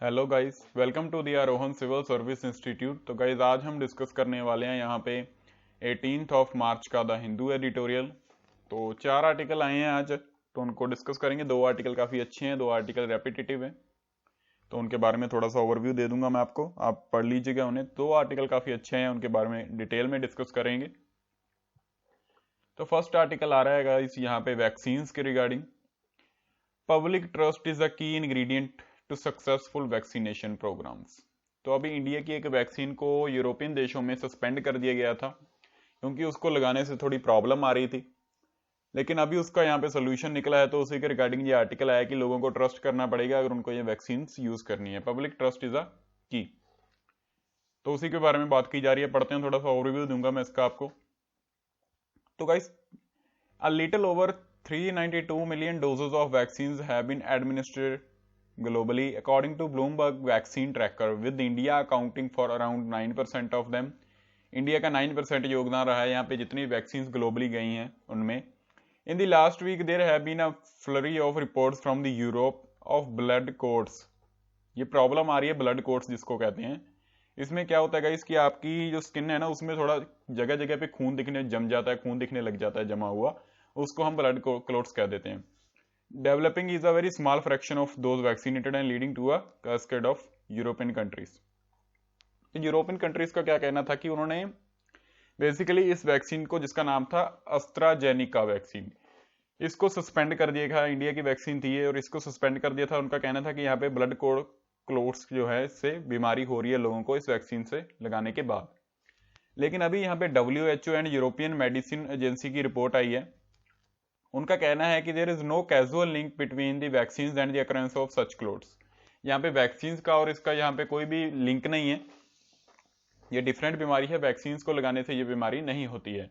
Hello guys, welcome to the Arohan civil service institute. तो guys आज हम डिस्कस करने वाले हैं यहाँ पे 18th ऑफ मार्च का द हिंदू एडिटोरियल। तो 4 आर्टिकल आए हैं आज, तो उनको डिस्कस करेंगे। 2 आर्टिकल काफ़ी अच्छे हैं, 2 आर्टिकल रेपिटेटिव हैं, तो उनके बारे में थोड़ा सा ओवरव्यू दे दूंगा मैं आपको, आप पढ़ लीजिएगा उन्हें। 2 आर्टिकल काफ़ी अच्छे हैं, उनके बारे में डिटेल में डिस्कस करेंगे। तो फर्स्ट आर्टिकल आ रहा है गाइस यहाँ पे वैक्सीन्स के regarding. Public trust is a key ingredient to successful vaccination programs. तो अभी इंडिया की एक वैक्सीन को यूरोपियन देशों में सस्पेंड कर दिया गया था क्योंकि उसको लगाने से थोड़ी प्रॉब्लम आ रही थी, लेकिन अभी उसका यहाँ पे सोल्यूशन निकला है। तो उसी के रिगार्डिंग ये आर्टिकल आया कि लोगों को ट्रस्ट करना पड़ेगा अगर उनको ये वैक्सीन यूज करनी है। पब्लिक ट्रस्ट इज अ की, तो उसी के बारे में बात की जा रही है। पढ़ते हैं, थोड़ा सा ओवरव्यू दूंगा मैं इसका आपको। तो guys, a little over 392 million doses of vaccines have been administered globally according to Bloomberg Vaccine Tracker, with India accounting for around 9% of them. India का 9% योगदान रहा है यहाँ पे जितनी वैक्सीन ग्लोबली गई हैं उनमें। In the last week there have been a flurry of reports from the Europe of blood clots. ये प्रॉब्लम आ रही है ब्लड कोट्स जिसको कहते हैं। इसमें क्या होता है इसकी आपकी जो स्किन है ना, उसमें थोड़ा जगह जगह पे खून दिखने जम जाता है, खून दिखने लग जाता है जमा हुआ, उसको हम ब्लड क्लोट्स कह देते हैं। Developing is a very small fraction of those vaccinated and leading to a cascade of European countries. तो यूरोपियन कंट्रीज का क्या कहना था कि उन्होंने बेसिकली इस वैक्सीन को, जिसका नाम था एस्ट्राजेनिका वैक्सीन, इसको सस्पेंड कर दिया था। इंडिया की वैक्सीन थी ये और इसको सस्पेंड कर दिया था। उनका कहना था कि यहाँ पे ब्लड क्लोट्स जो है, इससे बीमारी हो रही है लोगों को इस वैक्सीन से लगाने के बाद। लेकिन अभी यहाँ पे WHO and European medicine agency की रिपोर्ट आई है। उनका कहना है कि there is no causal link between the vaccine and the occurrence of such clots. यहाँ पे वैक्सीन का और इसका यहाँ पे कोई भी लिंक नहीं है, ये डिफरेंट बीमारी है। वैक्सीन को लगाने से ये बीमारी नहीं होती है,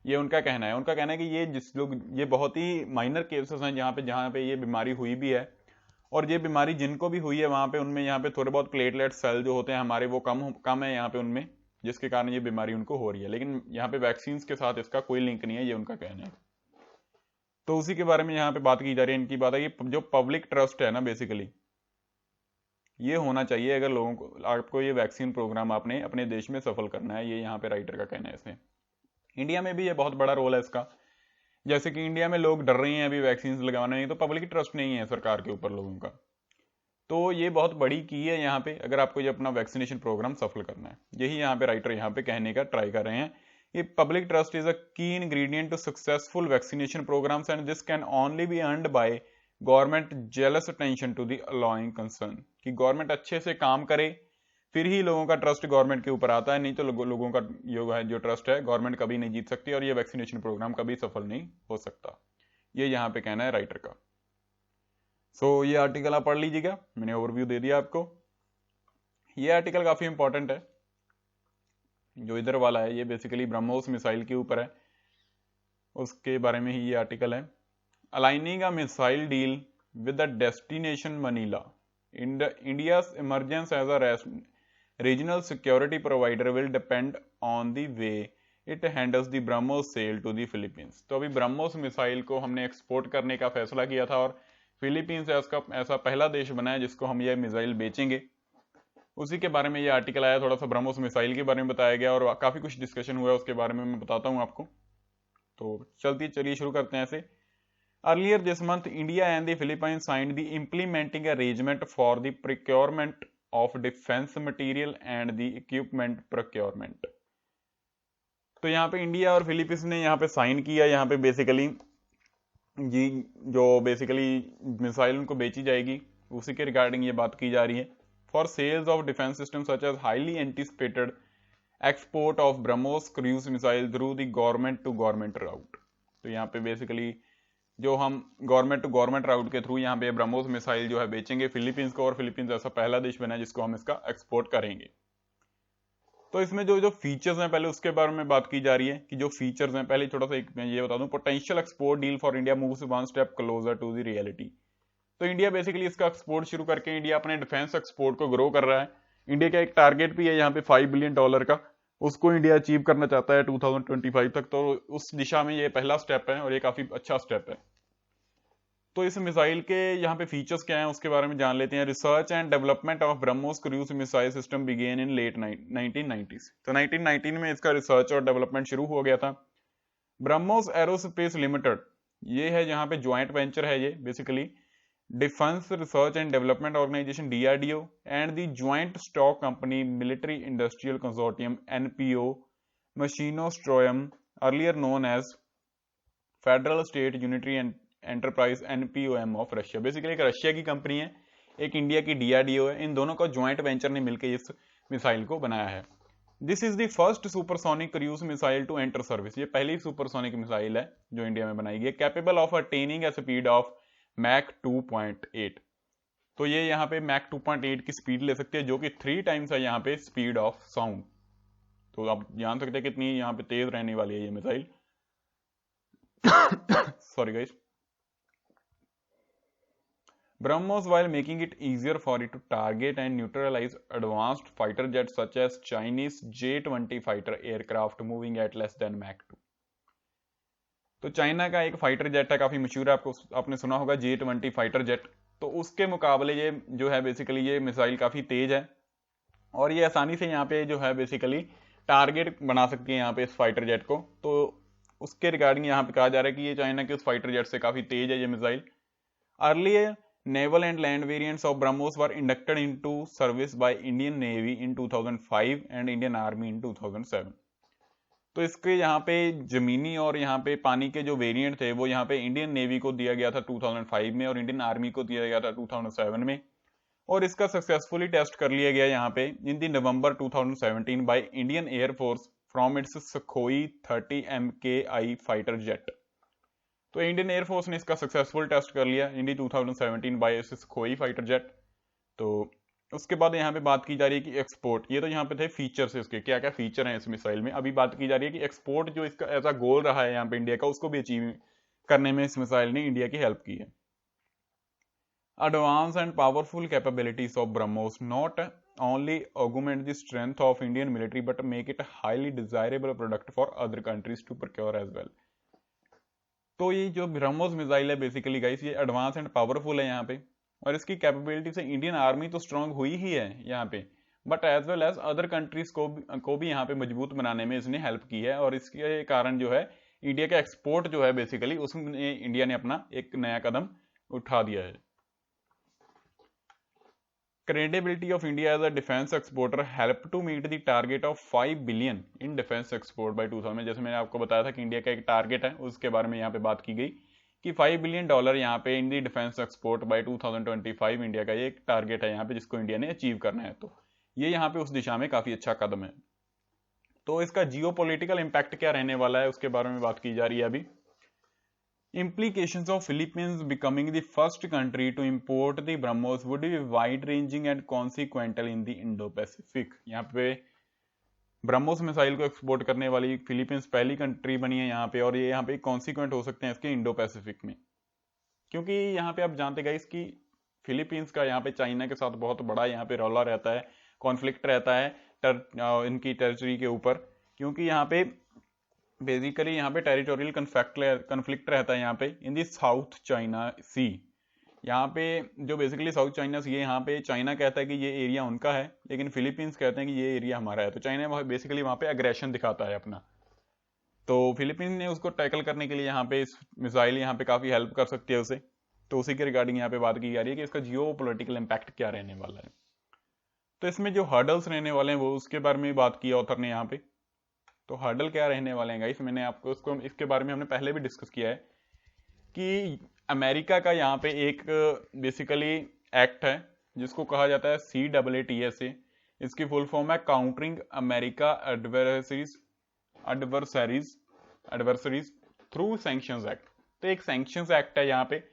ये उनका कहना है। उनका कहना है कि ये जिस लोग, ये बहुत ही माइनर केसेस हैं जहाँ पे ये बीमारी हुई भी है, और ये बीमारी जिनको भी हुई है वहां पे उनमें यहाँ पे थोड़े बहुत प्लेटलेट सेल जो होते हैं हमारे, वो कम है यहाँ पे उनमें, जिसके कारण ये बीमारी उनको हो रही है। लेकिन यहाँ पे वैक्सीन के साथ इसका कोई लिंक नहीं है, ये उनका कहना है। तो उसी के बारे में यहाँ पे बात की जा रही है। इनकी बात है कि जो पब्लिक ट्रस्ट है ना, बेसिकली ये होना चाहिए अगर लोगों को, आपको ये वैक्सीन प्रोग्राम आपने अपने देश में सफल करना है, ये यहाँ पे राइटर का कहना है। इसमें इंडिया में भी ये बहुत बड़ा रोल है इसका। जैसे कि इंडिया में लोग डर रहे हैं अभी वैक्सीन लगाने में, तो पब्लिक ट्रस्ट नहीं है सरकार के ऊपर लोगों का। तो ये बहुत बड़ी की है यहाँ पे, अगर आपको ये अपना वैक्सीनेशन प्रोग्राम सफल करना है। यही यहाँ पे राइटर यहाँ पे कहने का ट्राई कर रहे हैं कि public trust is a key ingredient to successful vaccination programs and this can only be earned by government zealous attention to the allaying concern. कि गवर्नमेंट अच्छे से काम करे, फिर ही लोगों का ट्रस्ट गवर्नमेंट के ऊपर आता है। नहीं तो लोगों का जो ट्रस्ट है गवर्नमेंट कभी नहीं जीत सकती, और ये वैक्सीनेशन प्रोग्राम कभी सफल नहीं हो सकता। ये यहाँ पे कहना है राइटर का। सो ये आर्टिकल आप पढ़ लीजिएगा, मैंने ओवरव्यू दे दिया आपको। ये आर्टिकल काफी इंपॉर्टेंट है, जो इधर वाला है ये बेसिकली ब्रह्मोस मिसाइल के ऊपर है, उसके बारे में ही ये आर्टिकल है। Aligning a missile deal with the destination Manila, India's emergence as a regional security provider will depend on the way it handles the BrahMos sale to the Philippines। तो अभी ब्रह्मोस मिसाइल को हमने एक्सपोर्ट करने का फैसला किया था, और फिलीपींस ऐसा पहला देश बना है जिसको हम ये मिसाइल बेचेंगे। उसी के बारे में ये आर्टिकल आया, थोड़ा सा ब्रह्मोस मिसाइल के बारे में बताया गया और काफी कुछ डिस्कशन हुआ उसके बारे में, मैं बताता हूँ आपको। तो चलिए शुरू करते हैं ऐसे। Earlier this month, India and the Philippines signed the implementing arrangement for the procurement of defense material and the equipment procurement। तो यहाँ पे इंडिया और फिलीपींस ने यहाँ पे साइन किया। यहाँ पे बेसिकली जी जो बेसिकली मिसाइल उनको बेची जाएगी, उसी के रिगार्डिंग ये बात की जा रही है। For sales of defence system such as highly anticipated export of BrahMos cruise missile through the government to government route. तो यहाँ पे बेसिकली जो हम गवर्नमेंट टू गवर्नमेंट राउट के थ्रू यहाँ पे ब्रह्मोस मिसाइल जो है बेचेंगे फिलीपींस को, और फिलीपींस ऐसा पहला देश बना है जिसको हम इसका एक्सपोर्ट करेंगे। तो इसमें जो फीचर्स हैं पहले उसके बारे में बात की जा रही है कि जो फीचर्स हैं, पहले थोड़ा सा मैं ये बता दूं, potential export deal for India moves one step closer to the reality. तो इंडिया बेसिकली इसका एक्सपोर्ट शुरू करके इंडिया अपने डिफेंस एक्सपोर्ट को ग्रो कर रहा है। इंडिया का एक टारगेट भी है यहाँ पे $5 बिलियन का, उसको इंडिया अचीव करना चाहता है 2025 तक। तो उस दिशा में ये पहला स्टेप है और ये काफी अच्छा स्टेप है। तो इस मिसाइल के यहाँ पे फीचर्स क्या हैं उसके बारे में जान लेते हैं। Research and development of BrahMos cruise missile system begin in late 1990s। तो 1919 में इसका रिसर्च और डेवलपमेंट शुरू हो गया था। ब्रह्मोस एरोस्पेस लिमिटेड ये है, यहाँ पे ज्वाइंट वेंचर है ये basically defence research and development organisation DRDO and the joint stock company military industrial consortium NPO Mashinostroyeniya earlier known as federal state unitary enterprise NPOM of Russia. Basically एक Russia की कंपनी है, एक India की DRDO है, इन दोनों का joint venture ने मिलकर इस मिसाइल को बनाया है। This is the first supersonic cruise missile to enter service. ये पहली सुपरसोनिक मिसाइल है जो इंडिया में बनाई गई है, capable of attaining a speed of Mach 2.8। तो ये यहाँ पे मैक 2.8 की स्पीड ले सकती है, जो कि 3 टाइम्स है यहाँ पे स्पीड ऑफ साउंड। तो आप जान सकते हैं कितनी यहाँ पे तेज रहने वाली है ये missile. Sorry guys. BrahMos, while making it easier for it to target and neutralize advanced fighter jets such as Chinese J-20 fighter aircraft moving at less than Mach 2। तो चाइना का एक फाइटर जेट है, काफी मशहूर है, आपने सुना होगा J-20 फाइटर जेट। तो उसके मुकाबले ये जो है बेसिकली ये मिसाइल काफी तेज है और ये आसानी से यहाँ पे जो है बेसिकली टारगेट बना सकती है यहाँ पे इस फाइटर जेट को। तो उसके रिगार्डिंग यहाँ पे कहा जा रहा है कि ये चाइना के उस फाइटर जेट से काफी तेज है ये missile. Earlier naval and land variants of BrahMos were inducted into service by Indian Navy in 2005 and Indian Army in 2007। तो इसके यहाँ पे जमीनी और यहाँ पे पानी के जो वेरिएंट थे वो यहाँ पे इंडियन नेवी को दिया गया था 2005 में और इंडियन आर्मी को दिया गया था 2007 में, और इसका सक्सेसफुली टेस्ट कर लिया गया यहाँ पे इन दी नवंबर 2017 by Indian air force from its Sukhoi 30 MKI fighter jet. तो इंडियन एयरफोर्स ने इसका सक्सेसफुल टेस्ट कर लिया इन दी 2017 बाय Sukhoi फाइटर जेट। तो उसके बाद यहाँ पे बात की जा रही है कि एक्सपोर्ट, ये तो यहाँ पे थे फीचर्स इसके, क्या क्या फीचर हैं इस मिसाइल में। अभी बात की जा रही है कि एक्सपोर्ट जो इसका ऐसा गोल रहा है यहाँ पे इंडिया का, उसको भी अचीव करने में इस मिसाइल ने इंडिया की हेल्प की है। Advance and powerful capabilities of BrahMos not only augment the strength of Indian military but make it highly desirable product for other countries to procure as well. तो ये जो BrahMos मिसाइल है basically guys ये advance and powerful है यहाँ पे, और इसकी कैपेबिलिटी से इंडियन आर्मी तो स्ट्रांग हुई ही है यहाँ पे, but as well as other countries को भी यहाँ पे मजबूत बनाने में इसने हेल्प की है। और इसके कारण जो है इंडिया का एक्सपोर्ट जो है बेसिकली उसमें इंडिया ने अपना एक नया कदम उठा दिया है। Credibility of India as a defence exporter help to meet the target of 5 billion in defence export by 2000। जैसे मैंने आपको बताया था कि इंडिया का एक टारगेट है, उसके बारे में यहाँ पे बात की गई कि $5 बिलियन यहाँ पे इन दी डिफेंस एक्सपोर्ट बाय 2025 इंडिया का ये एक टारगेट है यहाँ पे जिसको इंडिया ने अचीव करना है। तो ये यहाँ पे उस दिशा में काफी अच्छा कदम है। तो इसका जियोपॉलिटिकल इंपैक्ट क्या रहने वाला है उसके बारे में बात की जा रही है अभी। Implications of Philippines becoming the first country to import the BrahMos would be wide-ranging and consequential in the Indo-Pacific। यहाँ पे BrahMos मिसाइल को एक्सपोर्ट करने वाली फिलीपींस पहली कंट्री बनी है यहाँ पे, और ये यहाँ पे कॉन्सिक्वेंट हो सकते हैं इसके इंडो पैसिफिक में, क्योंकि यहाँ पे आप जानते गाइस कि फिलीपींस का यहाँ पे चाइना के साथ बहुत बड़ा यहाँ पे रौला रहता है, कॉन्फ्लिक्ट रहता है इनकी टेरिटरी के ऊपर, क्योंकि यहाँ पे बेसिकली यहाँ पे टेरिटोरियल कन्फ्लिक्ट रहता है यहाँ पे इन दी साउथ चाइना सी। यहाँ पे जो बेसिकली साउथ चाइना सी है यहाँ पे चाइना कहता है कि ये एरिया उनका है, लेकिन फिलीपींस कहते हैं कि ये एरिया हमारा है। तो चाइना बेसिकली वहाँ पे अग्रेशन दिखाता है अपना, तो फिलीपींस ने उसको टैकल करने के लिए यहाँ पे इस मिसाइल यहाँ पे काफी हेल्प कर सकती है उसे। तो उसी के रिगार्डिंग यहाँ पे बात की जा रही है कि इसका जियो पोलिटिकल इम्पैक्ट क्या रहने वाला है। तो इसमें जो हर्डल्स रहने वाले हैं वो उसके बारे में बात की ऑथर ने यहाँ पे। तो हर्डल क्या रहने वाले हैं गाइस, मैंने आपको उसको इसके बारे में हमने पहले भी डिस्कस किया है कि अमेरिका का यहाँ पे एक बेसिकली एक्ट है जिसको कहा जाता है CAATSA। इसकी फुल फॉर्म है countering America adversaries through sanctions act. तो एक सैंक्शंस एक्ट है यहाँ पे,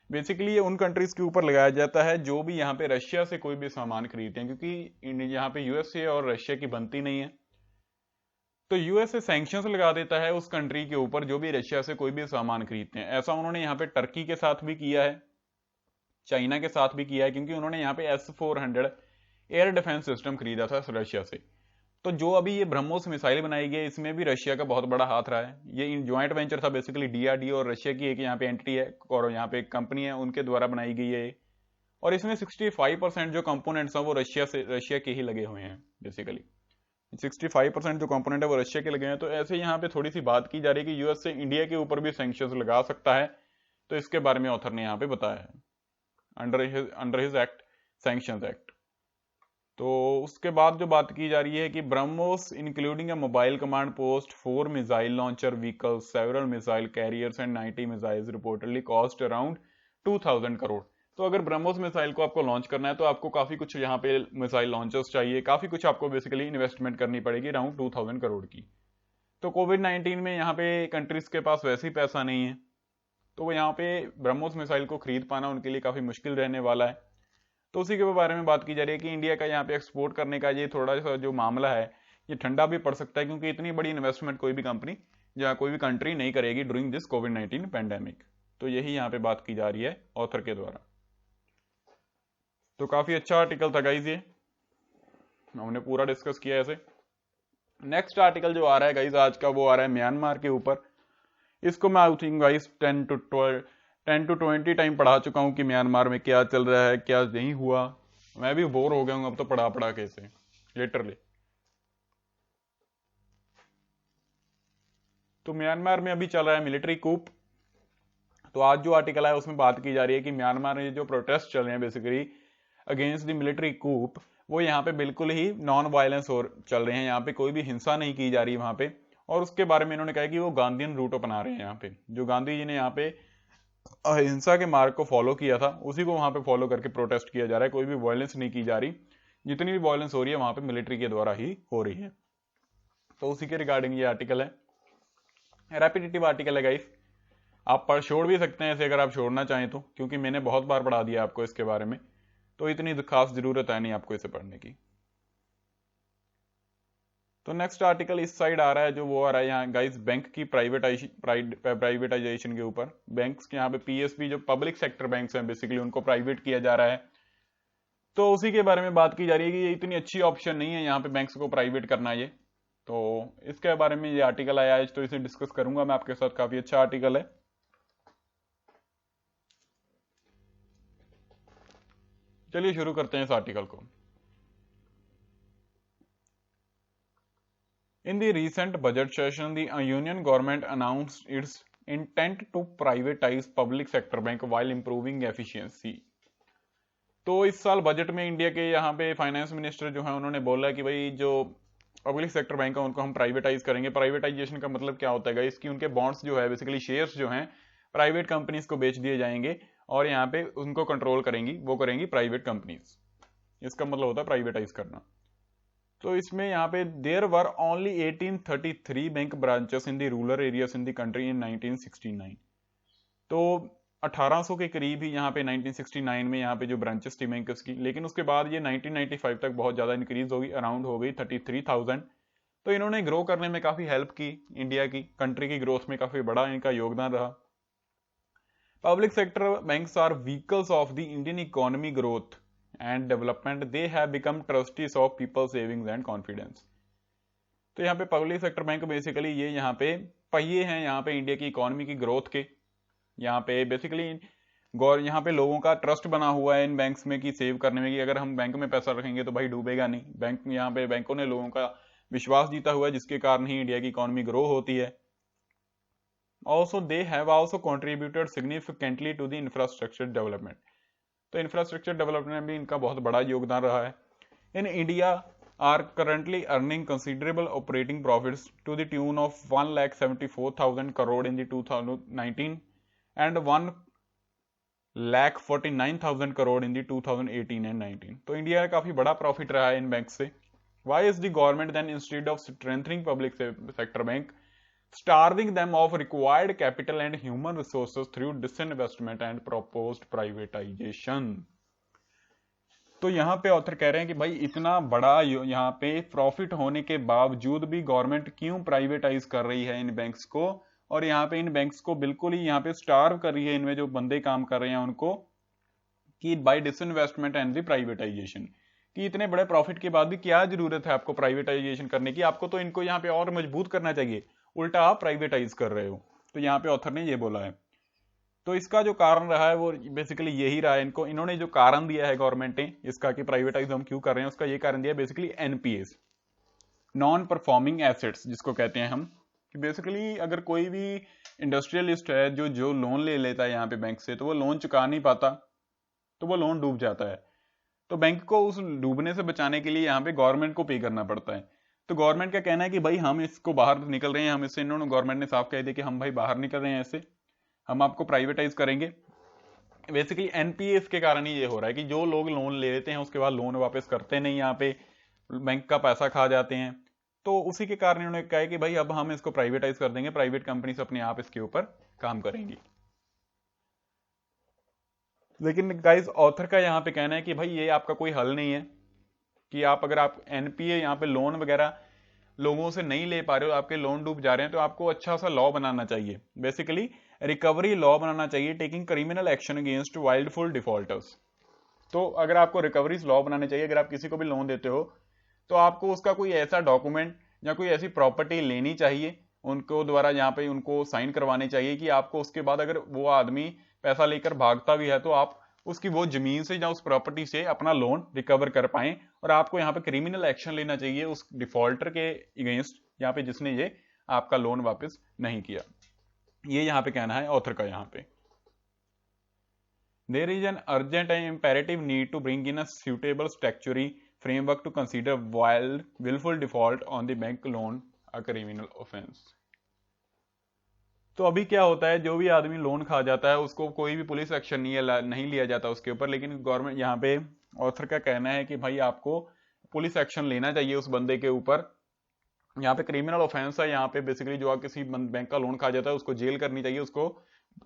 बेसिकली ये उन कंट्रीज के ऊपर लगाया जाता है जो भी यहाँ पे रशिया से कोई भी सामान खरीदते हैं, क्योंकि यहाँ पे यूएसए और रशिया की बनती नहीं है। तो यूएसए सैंक्शंस लगा देता है उस कंट्री के ऊपर जो भी रशिया से कोई भी सामान खरीदते हैं। ऐसा उन्होंने यहाँ पे टर्की के साथ भी किया है, चाइना के साथ भी किया है, क्योंकि उन्होंने यहाँ पे S-400 एयर डिफेंस सिस्टम खरीदा था रशिया से। तो जो अभी ये ब्रह्मोस मिसाइल बनाई गई है इसमें भी रशिया का बहुत बड़ा हाथ रहा है। ये ज्वाइंट वेंचर था बेसिकली, डीआरडीओ और रशिया की एक यहाँ पे एंटिटी है और यहाँ पे एक कंपनी है उनके द्वारा बनाई गई है। और इसमें 65% जो कंपोनेंट्स हैं वो रशिया के ही लगे हुए हैं। बेसिकली 65% जो कंपोनेंट है वो रशिया के लगे हैं। तो ऐसे यहाँ पे थोड़ी सी बात की जा रही है कि यूएस से इंडिया के ऊपर भी सैंक्शंस लगा सकता है। तो इसके बारे में ऑथर ने यहाँ पे बताया है under his act, sanctions act. तो उसके बाद जो बात की जा रही है कि BrahMos including a mobile command post, 4 missile launcher vehicles, several missile carriers and 90 missiles reportedly cost around 2000 crore. तो अगर ब्रह्मोस मिसाइल को आपको लॉन्च करना है तो आपको काफी कुछ यहाँ पे मिसाइल लॉन्चर्स चाहिए, काफी कुछ आपको बेसिकली इन्वेस्टमेंट करनी पड़ेगी अराउंड 2000 करोड़ की। तो कोविड-19 में यहाँ पे कंट्रीज के पास वैसे ही पैसा नहीं है, तो वो यहाँ पे ब्रह्मोस मिसाइल को खरीद पाना उनके लिए काफी मुश्किल रहने वाला है। तो उसी के बारे में बात की जा रही है कि इंडिया का यहाँ पे एक्सपोर्ट करने का ये थोड़ा सा जो मामला है ये ठंडा भी पड़ सकता है, क्योंकि इतनी बड़ी इन्वेस्टमेंट कोई भी कंपनी या कोई भी कंट्री नहीं करेगी ड्यूरिंग दिस कोविड-19 पैंडेमिक। तो यही यहाँ पे बात की जा रही है ऑथर के द्वारा। तो काफी अच्छा आर्टिकल था गाइज, ये हमने पूरा डिस्कस किया ऐसे। नेक्स्ट आर्टिकल जो आ रहा है गाइज आज का वो आ रहा है म्यांमार के ऊपर। इसको मैं I think guys 10 to 20 time पढ़ा चुका हूं कि म्यांमार में क्या चल रहा है क्या नहीं हुआ। मैं भी बोर हो गया हूं अब तो पढ़ा के से लिटरली। तो म्यांमार में अभी चल रहा है मिलिट्री कूप। तो आज जो आर्टिकल है उसमें बात की जा रही है कि म्यांमार में जो प्रोटेस्ट चल रहे हैं बेसिकली अगेंस्ट द मिलिट्री कूप, वो यहाँ पे बिल्कुल ही नॉन वायलेंस और चल रहे हैं, यहाँ पे कोई भी हिंसा नहीं की जा रही वहां पे। और उसके बारे में इन्होंने कहा कि वो गांधीयन रूट अपना रहे हैं, यहाँ पे जो गांधी जी ने यहाँ पे अहिंसा के मार्ग को फॉलो किया था उसी को वहां पे फॉलो करके प्रोटेस्ट किया जा रहा है। कोई भी वायलेंस नहीं की जा रही, जितनी भी वायलेंस हो रही है वहां पे मिलिट्री के द्वारा ही हो रही है। तो उसी के रिगार्डिंग ये आर्टिकल है, रेपिटेटिव आर्टिकल है गाइस, आप पढ़ छोड़ भी सकते हैं ऐसे अगर आप छोड़ना चाहें तो, क्योंकि मैंने बहुत बार पढ़ा दिया आपको इसके बारे में, तो इतनी खास जरूरत है नहीं आपको इसे पढ़ने की। तो नेक्स्ट आर्टिकल इस साइड आ रहा है जो वो आ रहा है यहाँ गाइस बैंक की प्राइवेटाइजेशन के ऊपर। बैंक्स के यहाँ पे पीएसबी जो पब्लिक सेक्टर बैंक्स हैं बेसिकली उनको प्राइवेट किया जा रहा है। तो उसी के बारे में बात की जा रही है कि ये इतनी अच्छी ऑप्शन नहीं है यहाँ पे बैंक्स को प्राइवेट करना ये। तो इसके बारे में ये आर्टिकल आया है तो इसे डिस्कस करूंगा मैं आपके साथ, काफी अच्छा आर्टिकल है। चलिए शुरू करते हैं इस आर्टिकल को। In the recent budget session, the Union government announced its intent to privatize public sector bank while improving efficiency. तो इस साल बजट में इंडिया के यहाँ पे फाइनेंस मिनिस्टर जो है उन्होंने बोला कि भाई जो पब्लिक सेक्टर बैंक है उनको हम प्राइवेटाइज करेंगे। प्राइवेटाइजेशन का मतलब क्या होता है इसकी, उनके बॉन्ड्स जो है बेसिकली शेयर्स जो हैं प्राइवेट कंपनीज को बेच दिए जाएंगे और यहाँ पे उनको कंट्रोल करेंगी, वो करेंगी प्राइवेट कंपनीज। इसका मतलब होता है प्राइवेटाइज करना। तो इसमें यहाँ पे there were only 1833 bank branches in the rural areas in the country in 1969। तो 1800 के करीब ही यहाँ पे 1969 में यहाँ पे जो ब्रांचेस थी बैंक्स की, लेकिन उसके बाद ये 1995 तक बहुत ज्यादा इंक्रीज होगी, अराउंड हो गई 33,000। तो इन्होंने ग्रो करने में काफी हेल्प की, इंडिया की कंट्री की ग्रोथ में काफी बड़ा इनका योगदान रहा। Public sector banks are vehicles of the Indian economy growth and development. They have become trustees of people's savings and confidence. तो यहाँ पे पब्लिक सेक्टर बैंक बेसिकली ये यहाँ पे पहिए हैं यहाँ पे इंडिया की इकोनॉमी की ग्रोथ के। यहाँ पे बेसिकली यहाँ पे लोगों का ट्रस्ट बना हुआ है इन बैंक्स में कि सेव करने में, कि अगर हम बैंक में पैसा रखेंगे तो भाई डूबेगा नहीं। बैंक यहाँ पे बैंकों ने लोगों का विश्वास जीता हुआ है जिसके कारण ही इंडिया की इकोनॉमी ग्रो होती है। Also they have also contributed significantly to the infrastructure development. तो इंफ्रास्ट्रक्चर डेवलपमेंट में भी इनका बहुत बड़ा योगदान रहा है। In India are currently earning considerable operating profits to the tune of 1,74,000 crore in 2019 and 1,49,000 crore in 2018 and 19। तो इंडिया का काफी बड़ा प्रॉफिट रहा है इन बैंक से। Why is the government then instead of strengthening public sector bank starving them of required capital and human resources through disinvestment and proposed privatization? तो यहाँ पे ऑथर कह रहे हैं कि भाई इतना बड़ा यहाँ पे प्रॉफिट होने के बावजूद भी गवर्नमेंट क्यों प्राइवेटाइज कर रही है इन बैंक्स को, और यहाँ पे इन बैंक्स को बिल्कुल ही यहाँ पे स्टार्व कर रही है, इनमें जो बंदे काम कर रहे हैं उनको, कि by disinvestment and the privatisation, कि इतने बड़े प्रॉफिट के बाद भी क्या जरूरत है आपको प्राइवेटाइजेशन करने की, आपको तो इनको यहाँ पे और मजबूत करना चाहिए, उल्टा आप प्राइवेटाइज कर रहे हो। तो यहाँ पे ऑथर ने ये बोला है। तो इसका जो कारण रहा है वो बेसिकली यही रहा है, इन्होंने जो कारण दिया है गवर्नमेंट ने इसका कि प्राइवेटाइज हम क्यों कर रहे हैं, उसका ये कारण दिया है basically NPS, non performing assets जिसको कहते हैं हम, कि बेसिकली अगर कोई भी इंडस्ट्रियलिस्ट है जो जो लोन ले लेता है यहाँ पे बैंक से, तो वो लोन चुका नहीं पाता, तो वो लोन डूब जाता है। तो बैंक को उस डूबने से बचाने के लिए यहाँ पे गवर्नमेंट को पे करना पड़ता है। तो गवर्नमेंट का कहना है कि भाई हम इसको बाहर निकल रहे हैं, हम इससे, इन्होंने गवर्नमेंट ने साफ कह दिया कि हम भाई बाहर निकल रहे हैं ऐसे, हम आपको प्राइवेटाइज करेंगे। बेसिकली एनपीएस के कारण ही ये हो रहा है कि जो लोग लोन ले लेते हैं उसके बाद लोन वापस करते नहीं, यहाँ पे बैंक का पैसा खा जाते हैं। तो उसी के कारण इन्होंने कहा है कि भाई अब हम इसको प्राइवेटाइज कर देंगे, प्राइवेट कंपनीज अपने आप इसके ऊपर काम करेंगी। लेकिन गाइस ऑथर का यहाँ पे कहना है कि भाई ये आपका कोई हल नहीं है, कि आप अगर आप एनपीए यहाँ पे लोन वगैरह लोगों से नहीं ले पा रहे हो, आपके लोन डूब जा रहे हैं, तो आपको अच्छा सा लॉ बनाना चाहिए, बेसिकली रिकवरी लॉ बनाना चाहिए, taking criminal action against wilful defaulters. तो अगर आपको रिकवरी लॉ बनाने चाहिए, अगर आप किसी को भी लोन देते हो तो आपको उसका कोई ऐसा डॉक्यूमेंट या कोई ऐसी प्रॉपर्टी लेनी चाहिए, उनको द्वारा यहाँ पे उनको साइन करवाने चाहिए कि आपको उसके बाद अगर वो आदमी पैसा लेकर भागता भी है तो आप उसकी वो जमीन से या उस प्रॉपर्टी से अपना लोन रिकवर कर पाए, और आपको यहाँ पे क्रिमिनल एक्शन लेना चाहिए उस डिफॉल्टर के अगेंस्ट यहाँ पे जिसने ये आपका लोन वापस नहीं किया। ये यहाँ पे कहना है ऑथर का। यहाँ पे there is an urgent and imperative need to bring in a suitable statutory framework to consider willful default on the bank loan a criminal offense। तो अभी क्या होता है, जो भी आदमी लोन खा जाता है उसको कोई भी पुलिस एक्शन नहीं लिया जाता उसके ऊपर, लेकिन गवर्नमेंट यहाँ पे ऑथर का कहना है कि भाई आपको पुलिस एक्शन लेना चाहिए उस बंदे के ऊपर। यहाँ पे क्रिमिनल ऑफेंस है, यहाँ पे बेसिकली जो किसी बैंक का लोन खा जाता है उसको जेल करनी चाहिए, उसको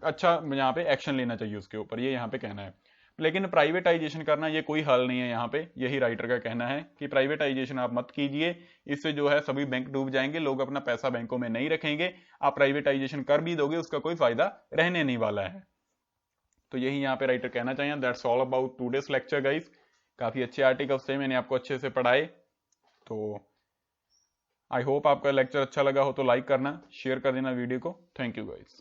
अच्छा यहाँ पे एक्शन लेना चाहिए उसके ऊपर, ये यहाँ पे कहना है। लेकिन प्राइवेटाइजेशन करना ये कोई हल नहीं है, यहाँ पे यही राइटर का कहना है कि प्राइवेटाइजेशन आप मत कीजिए, इससे जो है सभी बैंक डूब जाएंगे, लोग अपना पैसा बैंकों में नहीं रखेंगे, आप प्राइवेटाइजेशन कर भी दोगे उसका कोई फायदा रहने नहीं वाला है। तो यही यहाँ पे राइटर कहना चाहिए। That's all about today's lecture guys. काफी अच्छे आर्टिकल्स थे, मैंने आपको अच्छे से पढ़ाए। तो आई होप आपका लेक्चर अच्छा लगा हो तो लाइक करना, शेयर कर देना वीडियो को। Thank you guys.